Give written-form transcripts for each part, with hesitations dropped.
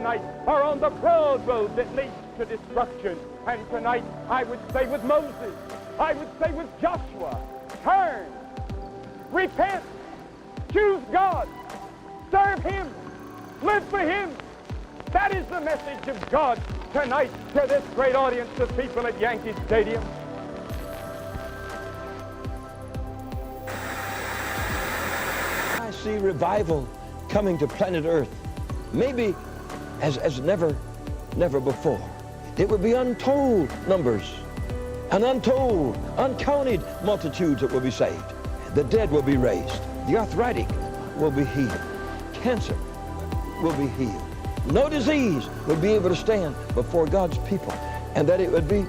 tonight are on the broad road that leads to destruction. And tonight, I would say with Moses, I would say with Joshua, turn, repent, choose God, serve Him, live for Him. That is the message of God tonight to this great audience of people at Yankee Stadium. I see revival coming to planet Earth, maybe as never before. It would be untold numbers, an untold, uncounted multitudes that will be saved. The dead will be raised. The arthritic will be healed. Cancer will be healed. No disease will be able to stand before God's people, and that it would be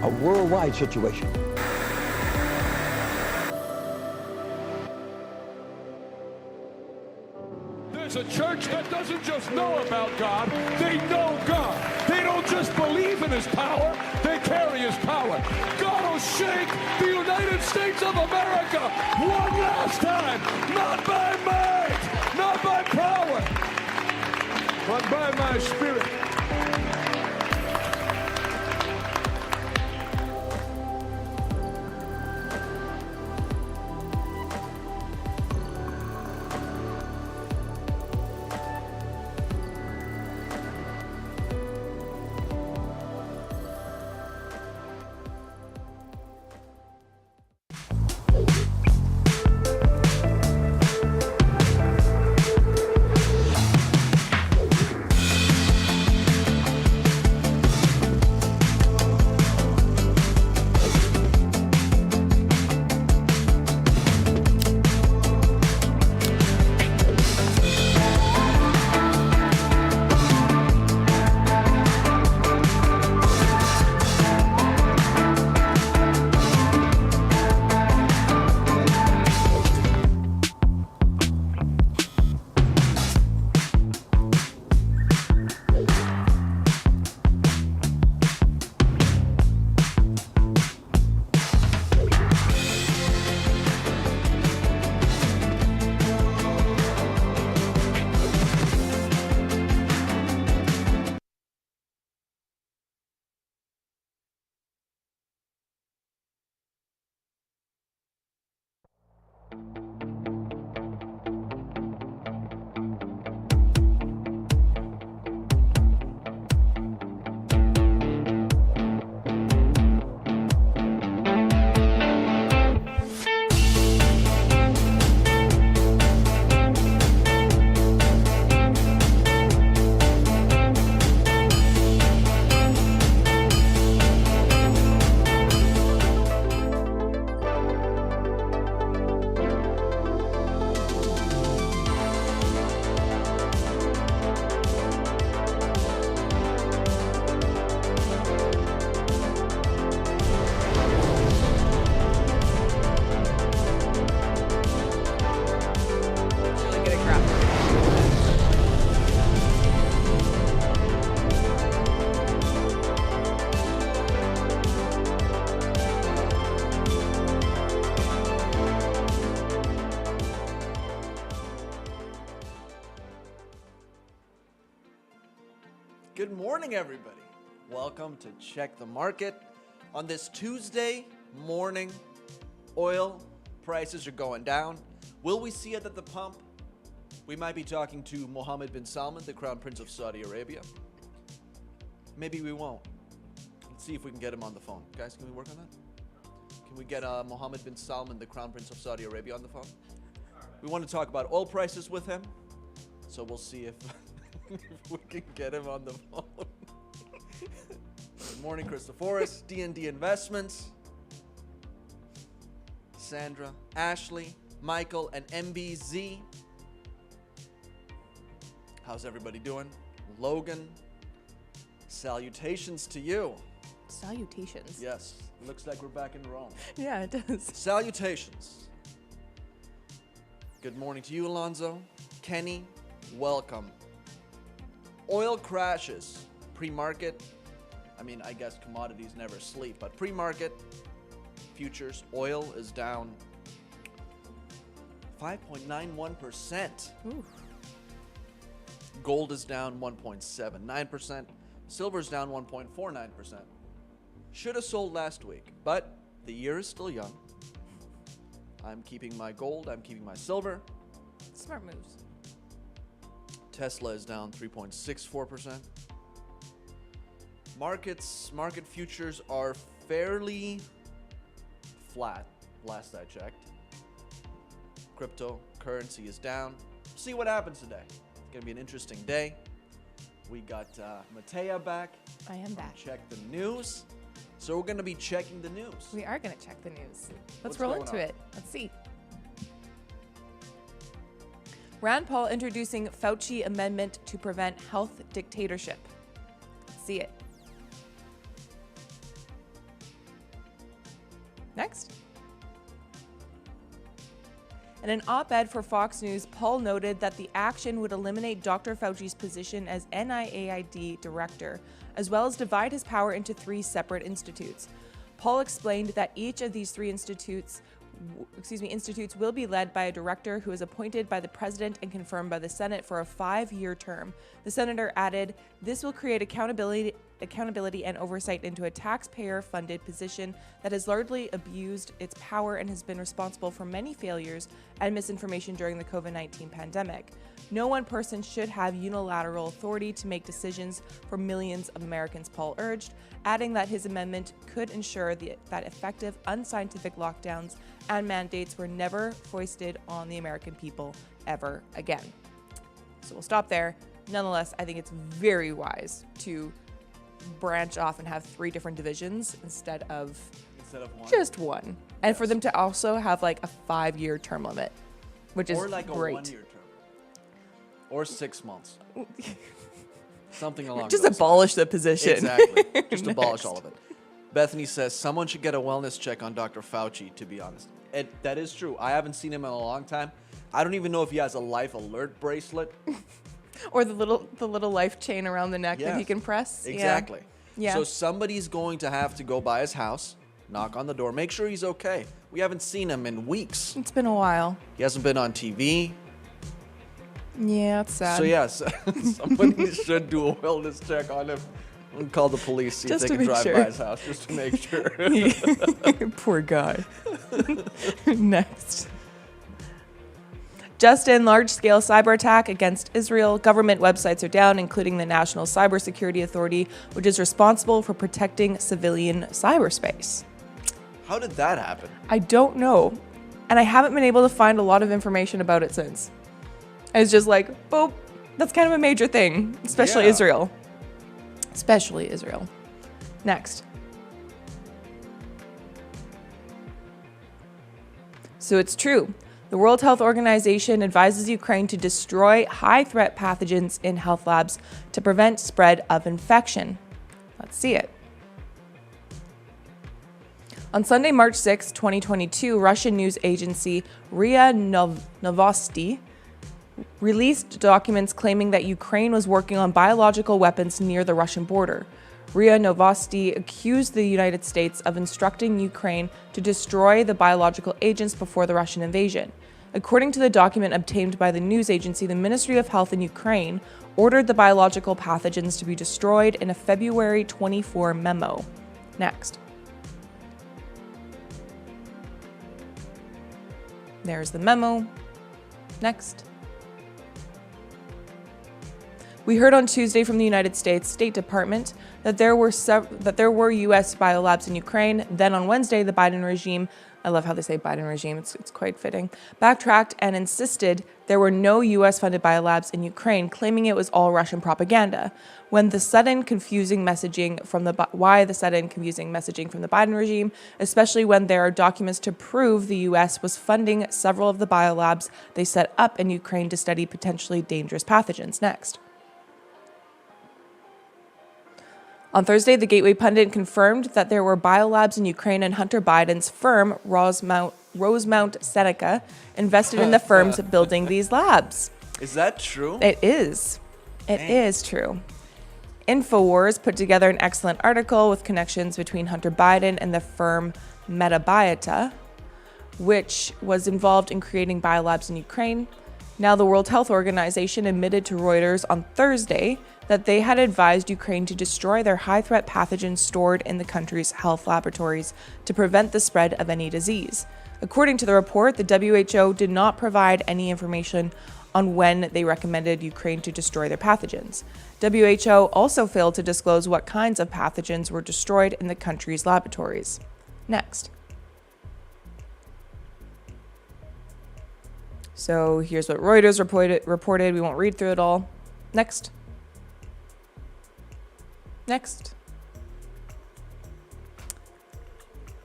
a worldwide situation. There's a church that doesn't just know about God, they know God. They don't just believe in His power, they carry His power. God will shake the United States of America one last time, not by might, not by power, but by my Spirit. Good morning, everybody. Welcome to Check the Market. On this Tuesday morning, oil prices are going down. Will we see it at the pump? We might be talking to Mohammed bin Salman, the Crown Prince of Saudi Arabia. Maybe we won't. Let's see if we can get him on the phone. Guys, can we work on that? Can we get Mohammed bin Salman, the Crown Prince of Saudi Arabia, on the phone? We want to talk about oil prices with him, so we'll see if we can get him on the phone. Good morning, Christophoris, D&D Investments, Sandra, Ashley, Michael, and MBZ. How's everybody doing? Logan, salutations to you. Salutations. Yes, looks like we're back in Rome. Yeah, it does. Salutations. Good morning to you, Alonzo. Kenny, welcome. Oil crashes. Pre-market, I mean, I guess commodities never sleep, but pre-market futures, oil is down 5.91%. Gold is down 1.79%. Silver is down 1.49%. Should have sold last week, but the year is still young. I'm keeping my gold. I'm keeping my silver. Smart moves. Tesla is down 3.64%. Market futures are fairly flat, last I checked. Cryptocurrency is down. See what happens today. It's going to be an interesting day. We got Matea back. I am back. Check the news. So we're going to be checking the news. We are going to check the news. What's Let's roll going into on? it. Let's see. Rand Paul introducing Fauci amendment to prevent health dictatorship. Let's see it. Next. In an op-ed for Fox News, Paul noted that the action would eliminate Dr. Fauci's position as NIAID director, as well as divide his power into 3 separate institutes. Paul explained that each of these 3 institutes will be led by a director who is appointed by the president and confirmed by the Senate for a 5-year term. The senator added, "This will create accountability and oversight into a taxpayer-funded position that has largely abused its power and has been responsible for many failures and misinformation during the COVID-19 pandemic. No one person should have unilateral authority to make decisions for millions of Americans," Paul urged, adding that his amendment could ensure that effective, unscientific lockdowns and mandates were never foisted on the American people ever again. So we'll stop there. Nonetheless, I think it's very wise to branch off and have 3 different divisions instead of one. just one. And for them to also have like a 5-year term limit, which is Or like great. a 1-year term. Or 6 months. Something along Just those abolish the position. Exactly. Just abolish all of it. Bethany says, someone should get a wellness check on Dr. Fauci, to be honest. That is true. I haven't seen him in a long time. I don't even know if he has a life alert bracelet. Or the little life chain around the neck that he Yes. can press. Exactly. Yeah. So somebody's going to have to go by his house, knock on the door, make sure he's okay. We haven't seen him in weeks. It's been a while. He hasn't been on TV. Yeah, it's sad. So yes, somebody should do a wellness check on him. And call the police, see Just if to they can make drive sure. by his house, just to make sure. Poor guy. Next. Just in, large-scale cyber attack against Israel. Government websites are down, including the National Cybersecurity Authority, which is responsible for protecting civilian cyberspace. How did that happen? I don't know, and I haven't been able to find a lot of information about it since. It's just like, boop, that's kind of a major thing, especially Yeah. Israel. Especially Israel. Next. So it's true. The World Health Organization advises Ukraine to destroy high-threat pathogens in health labs to prevent spread of infection. Let's see it. On Sunday, March 6, 2022, Russian news agency RIA Novosti released documents claiming that Ukraine was working on biological weapons near the Russian border. RIA Novosti accused the United States of instructing Ukraine to destroy the biological agents before the Russian invasion. According to the document obtained by the news agency, the Ministry of Health in Ukraine ordered the biological pathogens to be destroyed in a February 24 memo. Next. There's the memo. Next. We heard on Tuesday from the United States State Department that there were U.S. biolabs in Ukraine. Then on Wednesday, the Biden regime, I love how they say Biden regime, it's quite fitting, backtracked and insisted there were no U.S.-funded biolabs in Ukraine, claiming it was all Russian propaganda. Why the sudden confusing messaging from the Biden regime, especially when there are documents to prove the U.S. was funding several of the biolabs they set up in Ukraine to study potentially dangerous pathogens. Next. On Thursday, the Gateway pundit confirmed that there were biolabs in Ukraine and Hunter Biden's firm, Rosemount Seneca, invested in the firms building these labs. Is that true? It is. It is true. InfoWars put together an excellent article with connections between Hunter Biden and the firm Metabiota, which was involved in creating biolabs in Ukraine. Now, the World Health Organization admitted to Reuters on Thursday that they had advised Ukraine to destroy their high-threat pathogens stored in the country's health laboratories to prevent the spread of any disease. According to the report, the WHO did not provide any information on when they recommended Ukraine to destroy their pathogens. WHO also failed to disclose what kinds of pathogens were destroyed in the country's laboratories. Next. So here's what Reuters reported. We won't read through it all. Next. Next.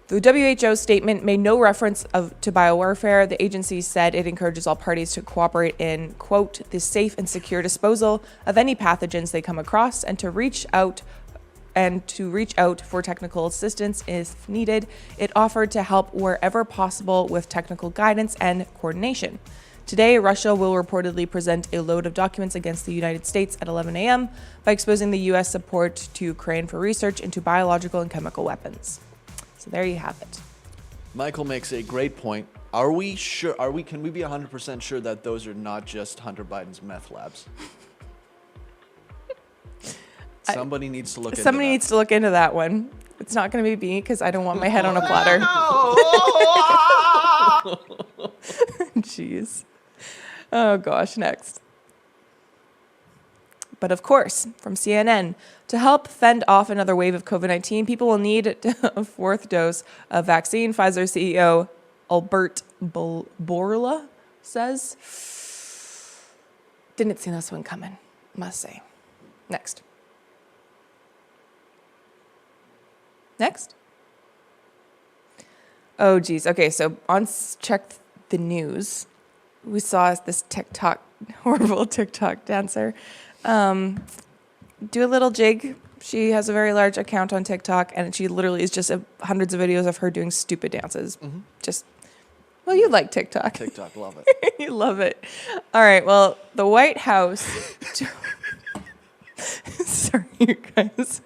The WHO statement made no reference to biowarfare. The agency said it encourages all parties to cooperate in, quote, the safe and secure disposal of any pathogens they come across and to reach out for technical assistance if needed. It offered to help wherever possible with technical guidance and coordination. Today, Russia will reportedly present a load of documents against the United States at 11 a.m. by exposing the U.S. support to Ukraine for research into biological and chemical weapons. So there you have it. Michael makes a great point. Are we sure? Can we be 100% sure that those are not just Hunter Biden's meth labs? Somebody needs to look into that one. It's not going to be me because I don't want my head on a platter. Jeez. Oh gosh, next. But of course, from CNN, to help fend off another wave of COVID-19, people will need a fourth dose of vaccine, Pfizer CEO Albert Bourla says. Didn't see this one coming, must say. Next. Next. Oh, geez. Okay, so on Check the News, we saw this horrible TikTok dancer do a little jig. She has a very large account on TikTok, and she literally is just hundreds of videos of her doing stupid dances. Well, you like TikTok. TikTok, love it. You love it. All right, well, the White House... Sorry, you guys.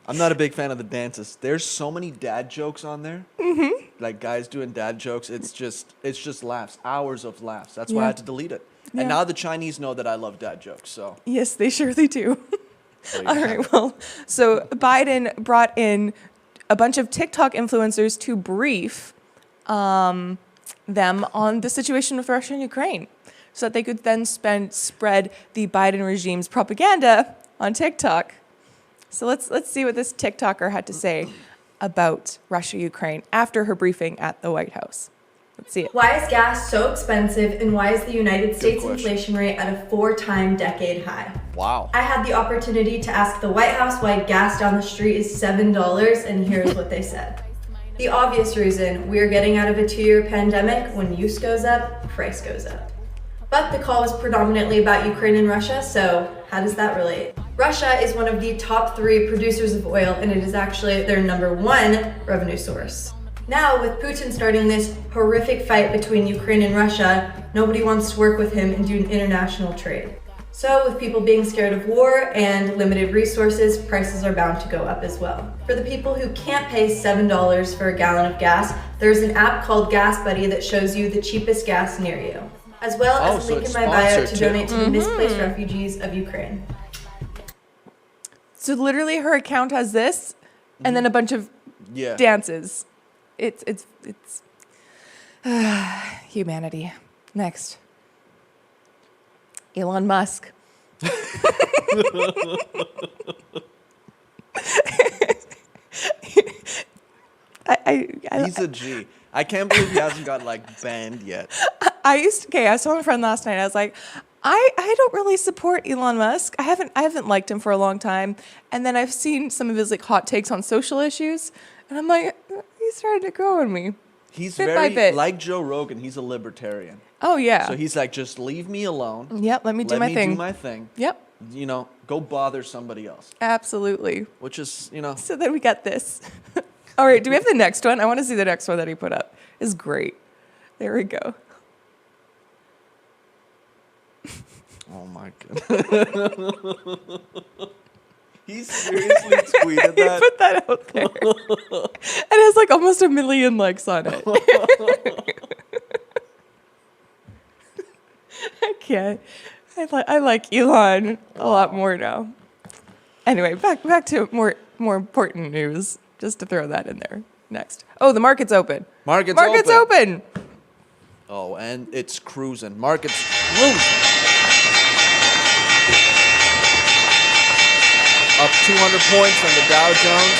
I'm not a big fan of the dances. There's so many dad jokes on there. Mm-hmm. Like guys doing dad jokes. It's just laughs, hours of laughs. That's why I had to delete it. Yeah. And now the Chinese know that I love dad jokes. So yes, they surely do. All right. Well, so Biden brought in a bunch of TikTok influencers to brief them on the situation with Russia and Ukraine, so that they could then spread the Biden regime's propaganda on TikTok. So let's see what this TikToker had to say about Russia-Ukraine after her briefing at the White House. Let's see it. Why is gas so expensive, and why is the United States inflation rate at a 4-time decade high? Wow. I had the opportunity to ask the White House why gas down the street is $7, and here's what they said. The obvious reason: we're getting out of a 2-year pandemic. When use goes up, price goes up. But the call was predominantly about Ukraine and Russia, so how does that relate? Russia is one of the top 3 producers of oil, and it is actually their #1 revenue source. Now, with Putin starting this horrific fight between Ukraine and Russia, nobody wants to work with him and do international trade. So with people being scared of war and limited resources, prices are bound to go up as well. For the people who can't pay $7 for a gallon of gas, there's an app called Gas Buddy that shows you the cheapest gas near you, as well as a link in my bio to donate to the misplaced refugees of Ukraine. So literally her account has this and then a bunch of dances. It's humanity. Next. Elon Musk. He's a G. I can't believe he hasn't got banned yet. I saw my friend last night. I was like, I don't really support Elon Musk. I haven't liked him for a long time. And then I've seen some of his hot takes on social issues, and I'm like, he's trying to grow on me. He's bit by bit. Like Joe Rogan. He's a libertarian. Oh yeah. So he's like, just leave me alone. Yep. Let me do my thing. Yep. Go bother somebody else. Absolutely. Which is, So then we got this. All right. Do we have the next one? I want to see the next one that he put up. It's great. There we go. Oh my goodness. He seriously tweeted that? He put that out there. It has almost 1 million likes on it. can't. I like Elon a lot more now. Anyway, back to more important news. Just to throw that in there. Next. Oh, the market's open. Market's open. Oh, and it's cruising. Market's cruising. Up 200 points on the Dow Jones.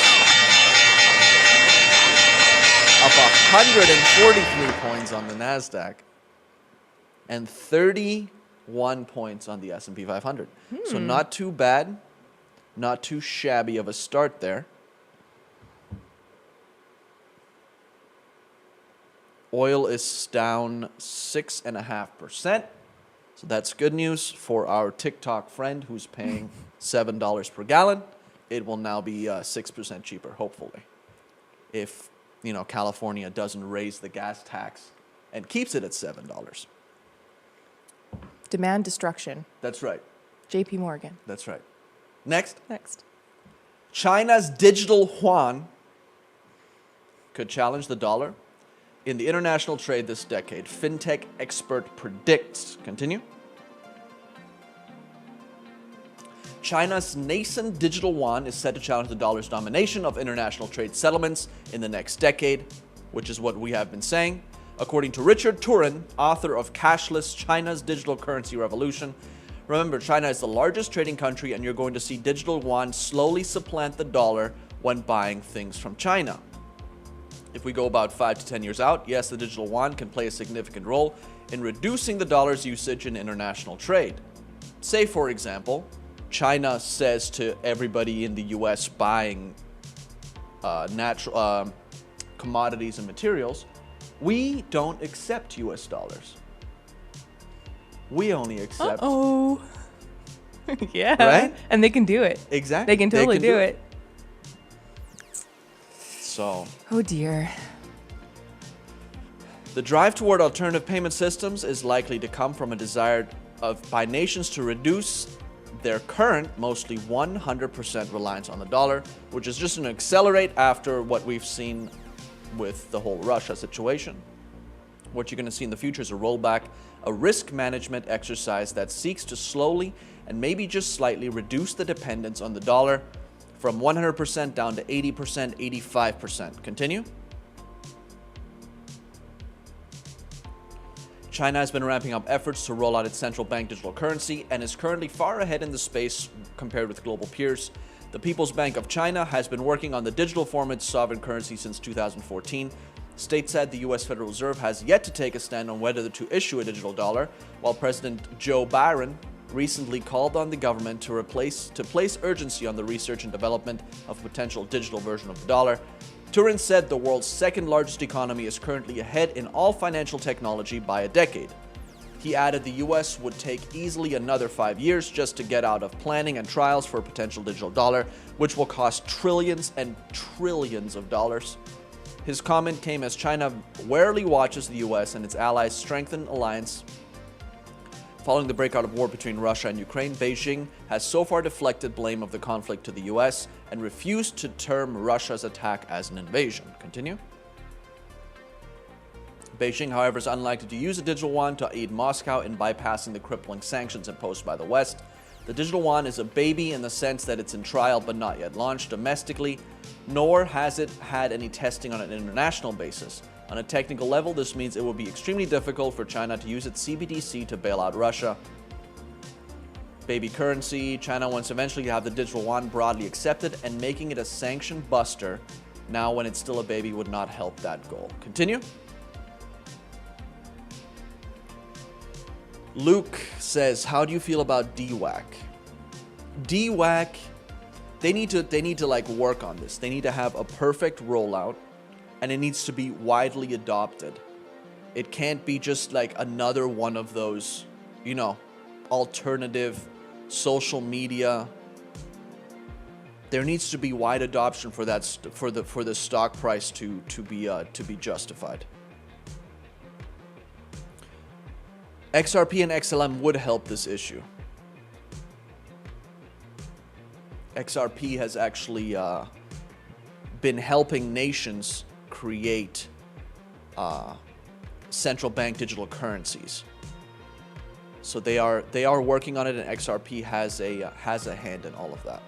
Up 143 points on the NASDAQ. And 31 points on the S&P 500. So not too bad. Not too shabby of a start there. Oil is down 6.5%. So that's good news for our TikTok friend who's paying $7 per gallon. It will now be 6% cheaper, hopefully. If, California doesn't raise the gas tax and keeps it at $7. Demand destruction. That's right. JP Morgan. That's right. Next. China's digital yuan could challenge the dollar in the international trade this decade. Fintech expert predicts. Continue. China's nascent digital yuan is set to challenge the dollar's domination of international trade settlements in the next decade, which is what we have been saying. According to Richard Turin, author of Cashless: China's Digital Currency Revolution. Remember, China is the largest trading country, and you're going to see digital yuan slowly supplant the dollar when buying things from China. If we go about 5 to 10 years out, yes, the digital yuan can play a significant role in reducing the dollar's usage in international trade. Say, for example, China says to everybody in the US buying natural commodities and materials, we don't accept US dollars. We only accept. Yeah. Right? And they can do it. Exactly. They can totally do it. So. Oh dear. The drive toward alternative payment systems is likely to come from a desire by nations to reduce their current, mostly 100% reliance on the dollar, which is just going to accelerate after what we've seen with the whole Russia situation. What you're going to see in the future is a rollback, a risk management exercise that seeks to slowly and maybe just slightly reduce the dependence on the dollar from 100% down to 80%, 85%. Continue. China has been ramping up efforts to roll out its central bank digital currency and is currently far ahead in the space compared with global peers. The People's Bank of China has been working on the digital form of its sovereign currency since 2014. Stateside, the U.S. Federal Reserve has yet to take a stand on whether to issue a digital dollar, while President Joe Biden recently called on the government to place urgency on the research and development of potential digital version of the dollar. Turin said the world's second largest economy is currently ahead in all financial technology by a decade. He added the U.S. would take easily another 5 years just to get out of planning and trials for a potential digital dollar, which will cost trillions and trillions of dollars. His comment came as China warily watches the U.S. and its allies strengthen alliance. Following the breakout of war between Russia and Ukraine, Beijing has so far deflected blame of the conflict to the U.S. and refused to term Russia's attack as an invasion. Continue. Beijing, however, is unlikely to use the digital yuan to aid Moscow in bypassing the crippling sanctions imposed by the West. The digital yuan is a baby in the sense that it's in trial but not yet launched domestically, nor has it had any testing on an international basis. On a technical level, this means it will be extremely difficult for China to use its CBDC to bail out Russia. Baby currency. China wants eventually to have the digital yuan broadly accepted, and making it a sanction buster now when it's still a baby would not help that goal. Continue. Luke says, how do you feel about DWAC? DWAC, they need to like work on this. They need to have a perfect rollout, and it needs to be widely adopted. It can't be just like another one of those, alternative social media. There needs to be wide adoption for that for the stock price to be justified. XRP and XLM would help this issue. XRP has actually been helping nations create central bank digital currencies. So they are working on it, and XRP has a hand in all of that.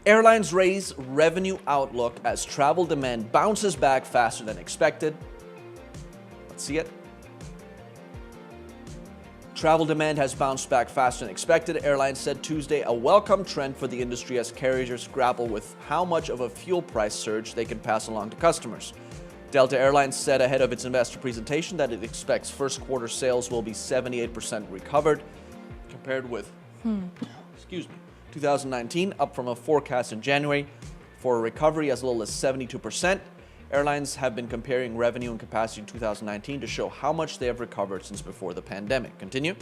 Airlines raise revenue outlook as travel demand bounces back faster than expected. Let's see it. Travel demand has bounced back faster than expected, airlines said Tuesday, a welcome trend for the industry as carriers grapple with how much of a fuel price surge they can pass along to customers. Delta Airlines said ahead of its investor presentation that it expects first quarter sales will be 78% recovered compared with 2019, up from a forecast in January for a recovery as little as 72%. Airlines have been comparing revenue and capacity in 2019 to show how much they have recovered since before the pandemic. Continue.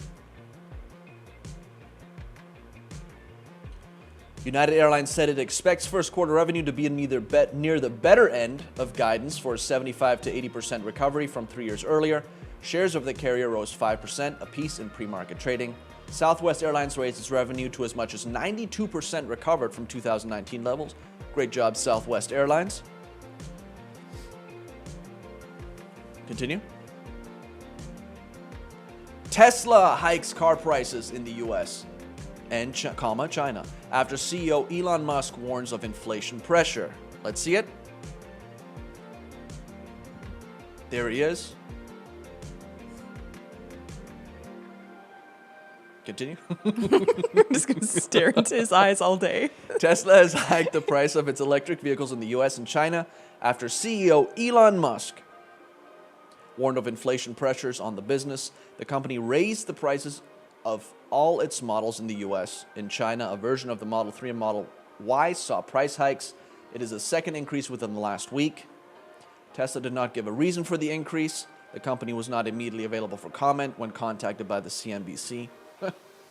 United Airlines said it expects first quarter revenue to be near the better end of guidance for a 75 to 80% recovery from 3 years earlier. Shares of the carrier rose 5% apiece in pre-market trading. Southwest Airlines raised its revenue to as much as 92% recovered from 2019 levels. Great job, Southwest Airlines. Continue. Tesla hikes car prices in the US and China after CEO Elon Musk warns of inflation pressure. Let's see it. There he is. Continue. I'm just going to stare into his eyes all day. Tesla has hiked the price of its electric vehicles in the US and China after CEO Elon Musk warned of inflation pressures on the business. The company raised the prices of all its models in the US. In China, a version of the Model 3 and Model Y saw price hikes. It is the second increase within the last week. Tesla did not give a reason for the increase. The company was not immediately available for comment when contacted by the CNBC.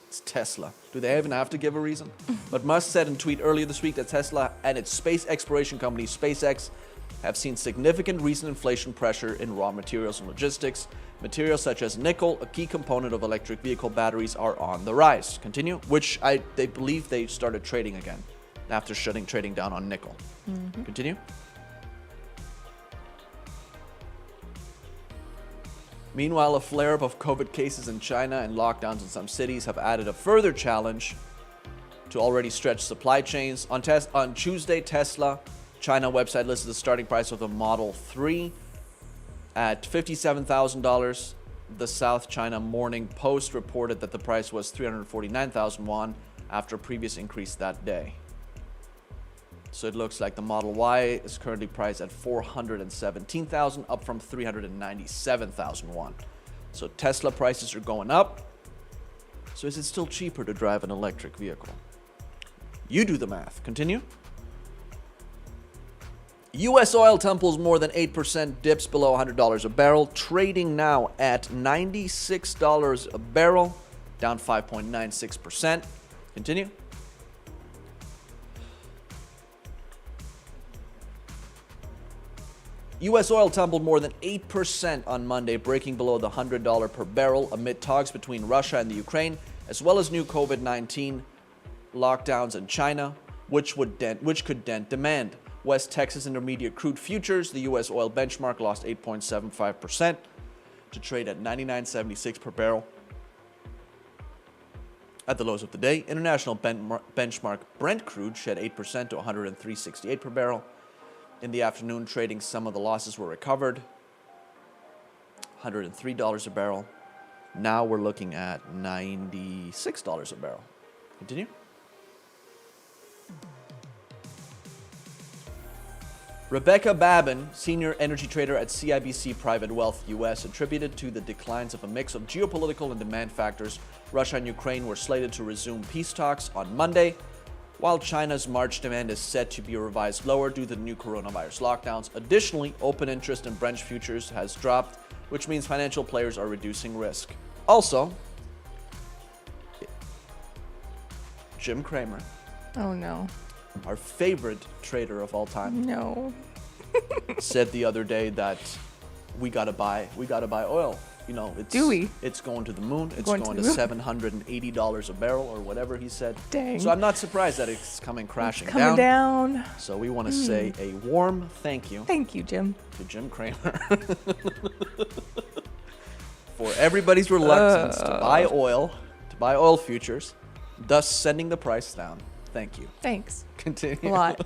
It's Tesla. Do they even have to give a reason? But Musk said in a tweet earlier this week that Tesla and its space exploration company SpaceX have seen significant recent inflation pressure in raw materials and logistics. Materials such as nickel, a key component of electric vehicle batteries, are on the rise. Continue. They believe they started trading again after shutting trading down on nickel. Continue. Meanwhile, a flare-up of COVID cases in China and lockdowns in some cities have added a further challenge to already stretched supply chains. On Tuesday, Tesla China website listed the starting price of the Model 3 at $57,000. The South China Morning Post reported that the price was 349,000 won after a previous increase that day. So it looks like the Model Y is currently priced at 417,000, up from 397,000 won. So Tesla prices are going up. So is it still cheaper to drive an electric vehicle? You do the math. Continue. U.S. oil tumbles more than 8%, dips below $100 a barrel, trading now at $96 a barrel, down 5.96%. Continue. U.S. oil tumbled more than 8% on Monday, breaking below the $100 per barrel amid talks between Russia and the Ukraine, as well as new COVID-19 lockdowns in China, which could dent demand. West Texas Intermediate crude futures, the U.S. oil benchmark, lost 8.75% to trade at $99.76 per barrel. At the lows of the day, international benchmark Brent crude shed 8% to $103.68 per barrel. In the afternoon, trading, some of the losses were recovered. $103 a barrel. Now we're looking at $96 a barrel. Continue. Rebecca Babin, senior energy trader at CIBC Private Wealth US, attributed to the declines of a mix of geopolitical and demand factors. Russia and Ukraine were slated to resume peace talks on Monday, while China's March demand is set to be revised lower due to the new coronavirus lockdowns. Additionally, open interest in Brent futures has dropped, which means financial players are reducing risk. Also, Jim Cramer. Oh no. Our favorite trader of all time. No. Said the other day that we gotta buy oil. You know, it's going to the moon. It's going to $780 a barrel or whatever he said. Dang. So I'm not surprised that it's coming crashing it's coming down. So we want to say a warm thank you. Thank you, Jim. To Jim Cramer for everybody's reluctance to buy oil futures, thus sending the price down. Thank you. Thanks. Continue. A lot.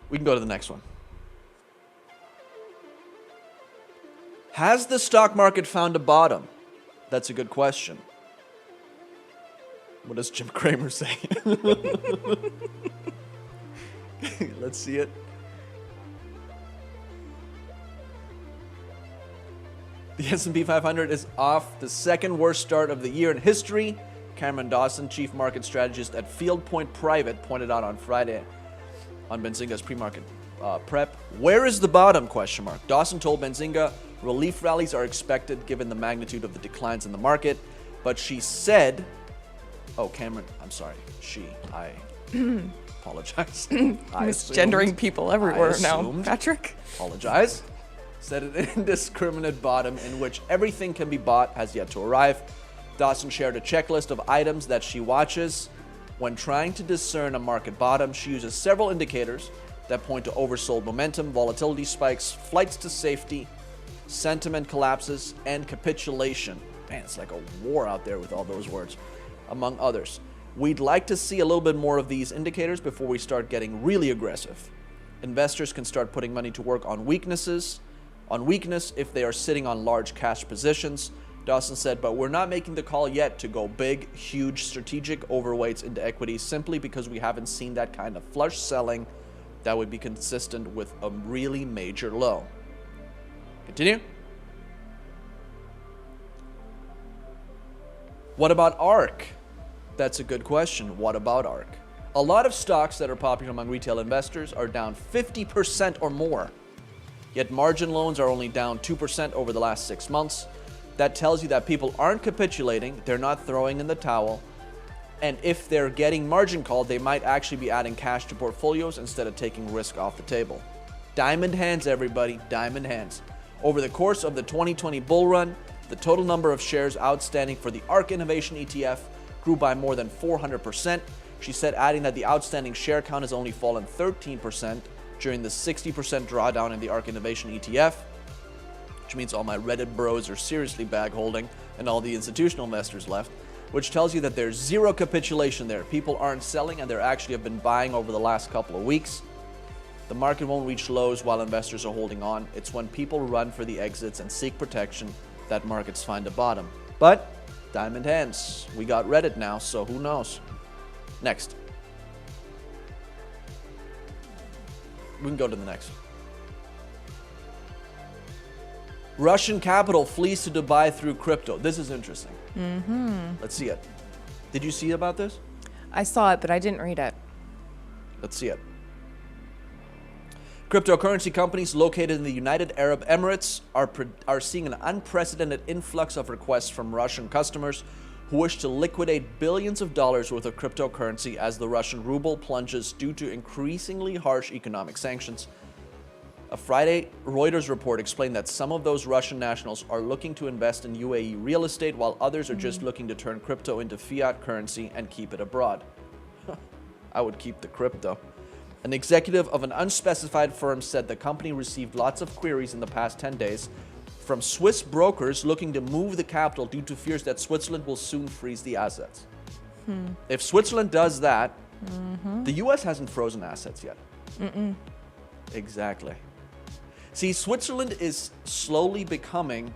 We can go to the next one. Has the stock market found a bottom? That's a good question. What does Jim Cramer say? Let's see it. The S&P 500 is off the second worst start of the year in history. Cameron Dawson, chief market strategist at Field Point Private, pointed out on Friday on Benzinga's pre-market prep. Where is the bottom? ? Dawson told Benzinga relief rallies are expected given the magnitude of the declines in the market, but she said, oh, Cameron, I'm sorry, I apologize. Misgendering people everywhere now, Patrick. Apologize. Said an indiscriminate bottom in which everything can be bought has yet to arrive. Dawson shared a checklist of items that she watches. When trying to discern a market bottom, she uses several indicators that point to oversold momentum, volatility spikes, flights to safety, sentiment collapses, and capitulation. Man, it's like a war out there with all those words, among others. We'd like to see a little bit more of these indicators before we start getting really aggressive. Investors can start putting money to work on weakness if they are sitting on large cash positions. Dawson said, but we're not making the call yet to go big, huge strategic overweights into equities simply because we haven't seen that kind of flush selling that would be consistent with a really major low. Continue. What about ARK? That's a good question. What about ARK? A lot of stocks that are popular among retail investors are down 50% or more. Yet margin loans are only down 2% over the last 6 months. That tells you that people aren't capitulating, they're not throwing in the towel, and if they're getting margin called, they might actually be adding cash to portfolios instead of taking risk off the table. Diamond hands, everybody, diamond hands. Over the course of the 2020 bull run, the total number of shares outstanding for the ARK Innovation ETF grew by more than 400%. She said, adding that the outstanding share count has only fallen 13% during the 60% drawdown in the ARK Innovation ETF, which means all my Reddit bros are seriously bag holding and all the institutional investors left, which tells you that there's zero capitulation there. People aren't selling and they actually have been buying over the last couple of weeks. The market won't reach lows while investors are holding on. It's when people run for the exits and seek protection that markets find a bottom. But diamond hands. We got Reddit now, so who knows? Next. We can go to the next. Russian capital flees to Dubai through crypto. This is interesting. Let's see it. Did you see about this? I saw it, but I didn't read it. Let's see it. Cryptocurrency companies located in the United Arab Emirates are seeing an unprecedented influx of requests from Russian customers who wish to liquidate billions of dollars worth of cryptocurrency as the Russian ruble plunges due to increasingly harsh economic sanctions. A Friday Reuters report explained that some of those Russian nationals are looking to invest in UAE real estate while others are just looking to turn crypto into fiat currency and keep it abroad. I would keep the crypto. An executive of an unspecified firm said the company received lots of queries in the past 10 days from Swiss brokers looking to move the capital due to fears that Switzerland will soon freeze the assets. If Switzerland does that, the US hasn't frozen assets yet. Exactly. See, Switzerland is slowly becoming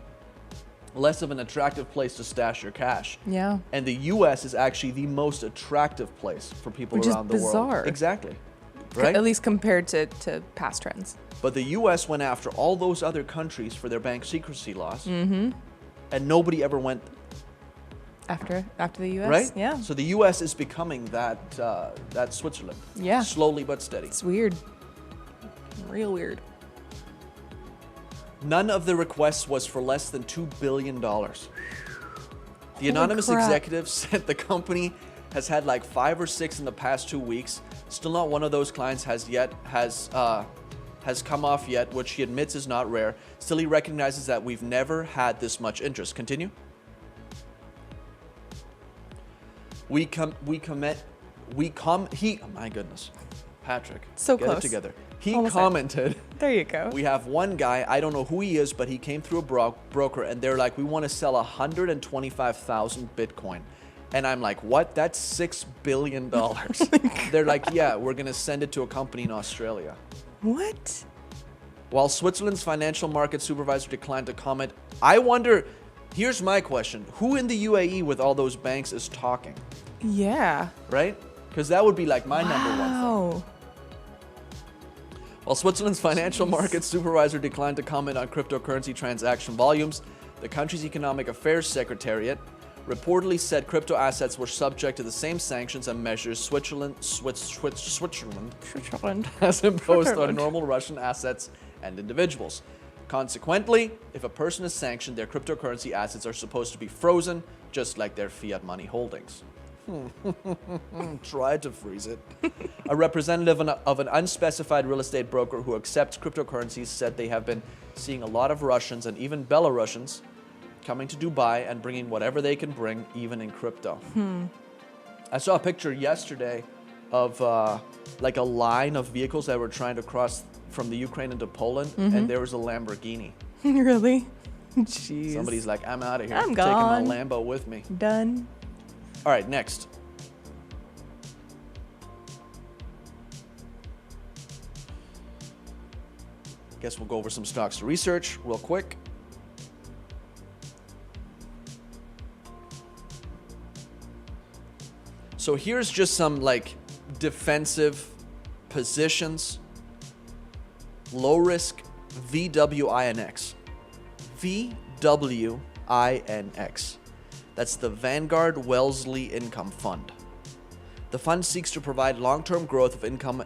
less of an attractive place to stash your cash. Yeah. And the US is actually the most attractive place for people around the world. Which is bizarre. Exactly. Right? At least compared to past trends. But the US went after all those other countries for their bank secrecy laws. And nobody ever went after the US. Right? Yeah. So the US is becoming that Switzerland. Yeah. Slowly but steady. It's weird. Real weird. None of the requests was for less than $2 billion. The anonymous executive said the company has had like 5 or 6 in the past 2 weeks. Still not one of those clients has come off yet, which he admits is not rare. Still, he recognizes that we've never had this much interest. Continue. My goodness. Patrick, So get close. it together. He Almost there. commented, There you go. we have one guy, I don't know who he is, but he came through a broker, and they're like, we want to sell 125,000 Bitcoin. And I'm like, what? That's $6 billion. They're like, yeah, we're going to send it to a company in Australia. What? While Switzerland's financial market supervisor declined to comment, I wonder, here's my question. Who in the UAE with all those banks is talking, Yeah. right? Because that would be like my number one thing. Wow. While Switzerland's financial market supervisor declined to comment on cryptocurrency transaction volumes, the country's Economic Affairs Secretariat reportedly said crypto assets were subject to the same sanctions and measures Switzerland has imposed on normal Russian assets and individuals. Consequently, if a person is sanctioned, their cryptocurrency assets are supposed to be frozen, just like their fiat money holdings. Tried to freeze it. A representative of an unspecified real estate broker who accepts cryptocurrencies said they have been seeing a lot of Russians and even Belarusians coming to Dubai and bringing whatever they can bring, even in crypto. I saw a picture yesterday of like a line of vehicles that were trying to cross from the Ukraine into Poland, and there was a Lamborghini. Really? Jeez. Somebody's like, I'm out of here. I'm taking my gone. Lambo with me. Done. All right, next. Guess we'll go over some stocks to research real quick. So here's just some like defensive positions. Low risk VWINX. VWINX. That's the Vanguard Wellesley Income Fund. The fund seeks to provide long-term growth of income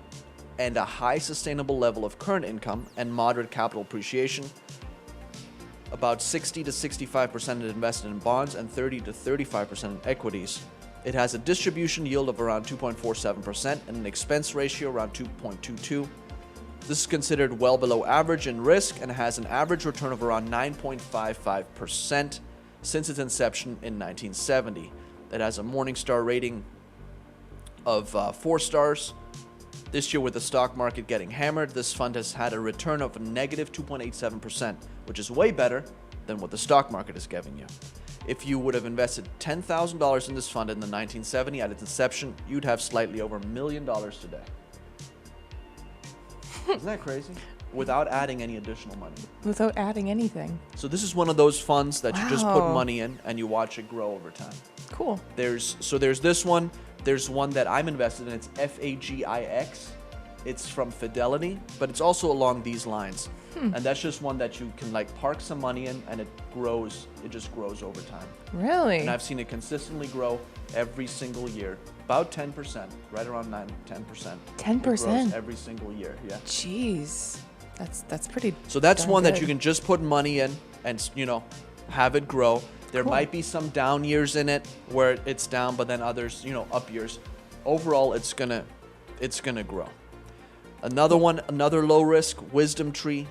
and a high sustainable level of current income and moderate capital appreciation. About 60 to 65% is invested in bonds and 30 to 35% in equities. It has a distribution yield of around 2.47% and an expense ratio around 2.22. This is considered well below average in risk and has an average return of around 9.55% since its inception in 1970. It has a Morningstar rating of 4 stars. This year, with the stock market getting hammered, this fund has had a return of negative 2.87%, which is way better than what the stock market is giving you. If you would have invested $10,000 in this fund in the 1970 at its inception, you'd have slightly over $1 million today. Isn't that crazy? Without adding any additional money. Without adding anything. So this is one of those funds that you just put Wow. money in and you watch it grow over time. Cool. There's this one. There's one that I'm invested in. It's FAGIX. It's from Fidelity, but it's also along these lines. And that's just one that you can like park some money in and it grows. It just grows over time. Really? And I've seen it consistently grow every single year. About 10%, right around 10%. 10%? It grows every single year, yeah. Jeez. That's pretty. So that's darn one that good. you can just put money in and, have it grow. There Cool. might be some down years in it where it's down, but then others, up years. Overall, it's gonna grow. Another one, another low risk, Wisdom Tree.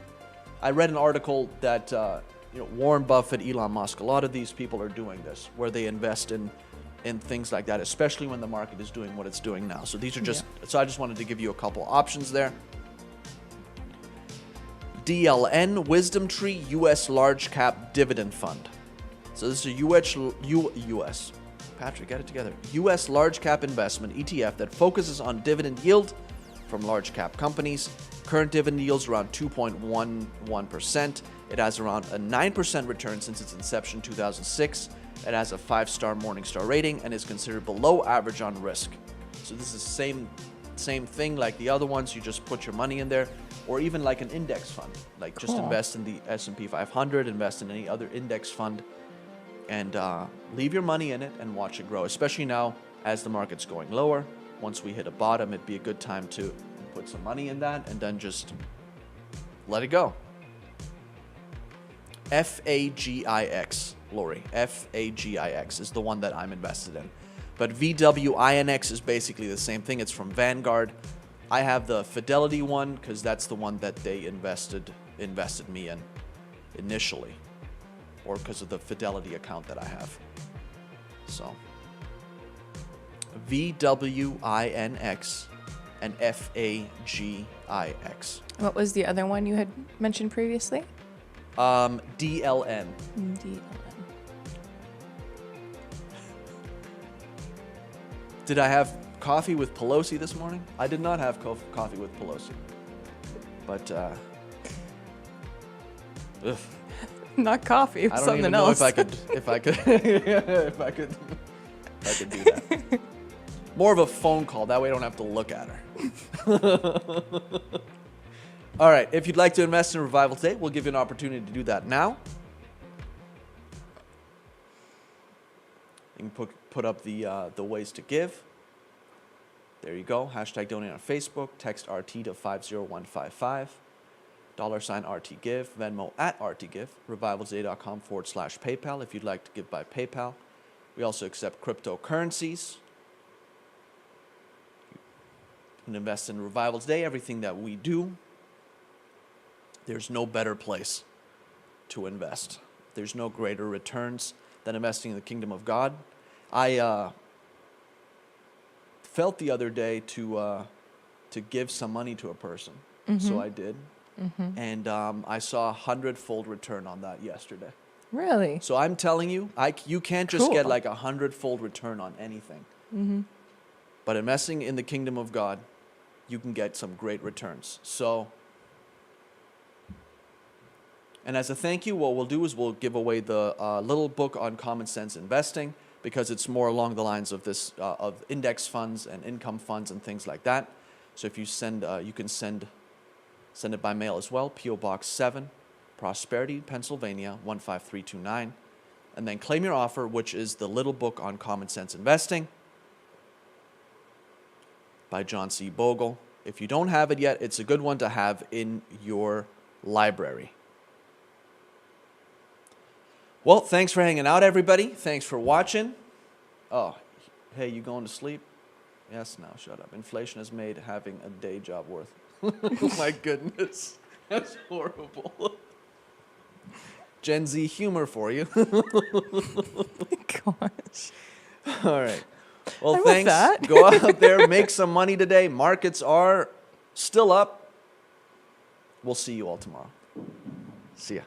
I read an article that Warren Buffett, Elon Musk, a lot of these people are doing this, where they invest in things like that, especially when the market is doing what it's doing now. So these are just, so I just wanted to give you a couple options there. DLN, Wisdom Tree US Large Cap Dividend Fund. So this is a US, Patrick, get it together. US Large Cap Investment ETF that focuses on dividend yield from large cap companies. Current dividend yields around 2.11%. It has around a 9% return since its inception in 2006. It has a 5-star Morningstar rating and is considered below average on risk. So this is the same thing like the other ones. You just put your money in there, or even like an index fund. Like just invest in the S&P 500, invest in any other index fund, and leave your money in it and watch it grow. Especially now as the market's going lower. Once we hit a bottom, it'd be a good time to put some money in that and then just let it go. FAGIX, Lori. FAGIX is the one that I'm invested in. But VWINX is basically the same thing. It's from Vanguard. I have the Fidelity one because that's the one that they invested me in initially, or because of the Fidelity account that I have. So VWINX and FAGIX. What was the other one you had mentioned previously? DLN. DLN. Did I have coffee with Pelosi this morning? I did not have coffee with Pelosi. But, ugh. Not coffee, it was I don't something even know else. if I could do that. More of a phone call. That way I don't have to look at her. All right. If you'd like to invest in Revival today, we'll give you an opportunity to do that now. You can put up the ways to give. There you go. Hashtag donate on Facebook. Text RT to 50155. $ RT Give. Venmo at RT Give. revivaltoday.com/PayPal if you'd like to give by PayPal. We also accept cryptocurrencies. You can invest in Revival Today. Everything that we do, there's no better place to invest. There's no greater returns than investing in the kingdom of God. I felt the other day to give some money to a person, so I did, and I saw 100-fold return on that yesterday. Really? So I'm telling you, you can't just Cool. get like 100-fold return on anything. But investing in the kingdom of God, you can get some great returns. So, and as a thank you, what we'll do is we'll give away the little book on common sense investing, because it's more along the lines of this of index funds and income funds and things like that. So if you send, you can send it by mail as well. P.O. Box 7, Prosperity, Pennsylvania 15329, and then claim your offer, which is the little book on common sense investing by John C. Bogle. If you don't have it yet, it's a good one to have in your library. Well, thanks for hanging out, everybody. Thanks for watching. Oh, hey, you going to sleep? Yes, now shut up. Inflation has made having a day job worth. Oh my goodness. That's horrible. Gen Z humor for you. Gosh. All right. Well, I'm with thanks. that. Go out there, make some money today. Markets are still up. We'll see you all tomorrow. See ya.